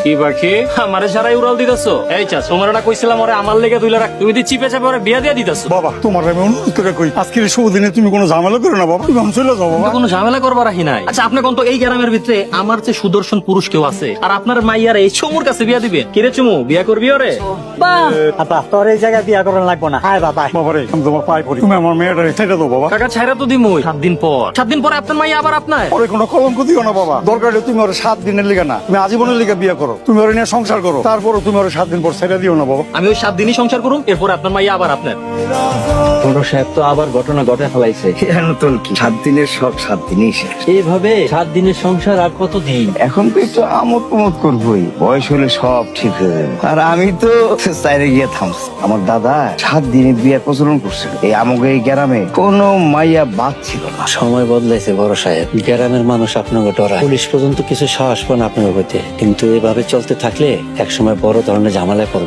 কি বাকি আমারে সারাই উড়াল দিতেছো? এই চা তোমার না কইছিলাম ওরে আমার লেগে তুইলা রাখ, তুমি দি চিপে চাপে ওরে বিয়া দিয়ে দিতেছো। বাবা তোমার আমি অনুরোধ করে কই, আজকের এই শুভ দিনে তুমি কোনো ঝামেলা করো না বাবা, তুমি আমি চলে যাও বাবা। কোনো ঝামেলা করবার রাখি নাই। আচ্ছা আপনি কোন তো এই গ্রামের ভিতরে আমার চেয়ে সুদর্শন পুরুষ কেউ আছে আর আপনার মাইয়ার এই চুমুর কাছে বিয়া দিবেন? কিরে চুমু, বিয়া করবি ওরে? আপা তোর এই জায়গায় বিয়া করার লাগবো না, আয় বাবা। বাবা রে আমি তোমার পায়ে পড়ি, তুমি আমার মেয়েটা ছেড়ে দাও বাবা। কাকা ছাইরা তো দিমুই 7 দিন পর। 7 দিন পরে আপনার মাইয়া আবার আপনার। ওরে কোনো কলঙ্ক দিও না বাবা, দরকার হলে তুমি ওরে 7 দিনের লিগা না, তুমি আজীবনের লিগা বিয়ে করো, তুমি ওরে নিয়ে সংসার করো, তারপরে তুমি ওরে 7 দিন পর ছেড়ে দিও না বাবা। আমি ওই 7 দিনই সংসার করুম, এরপর আপনার মাইয়া আবার আপনার। বড় সাহেব তো আবার ঘটনা ঘটে ফেলাইছে। নতুন কি 7 দিনের সব 7 দিনই শেষ। এইভাবে 7 দিনের সংসার আর কত দিন? এখন তো একটু আমোদ প্রমোদ করবোই, বয়স হলে সব ঠিক হয়ে যাবে। আর আমি তো চাইরে গিয়ে থামছি। আমার দাদা 7 দিনে বিয়ে প্রচলন করছিল, এই আমাকে এই গ্রামে কোনো মাইয়া বাদ ছিল না। সময় বদলাইছে বড় সাহেব, গ্রামের মানুষ আপনাকে ডরায়, পুলিশ পর্যন্ত কিছু সাহস পান আপনার হইতে, কিন্তু এভাবে চলতে থাকলে একসময় বড় ধরনের ঝামেলায় পড়বে।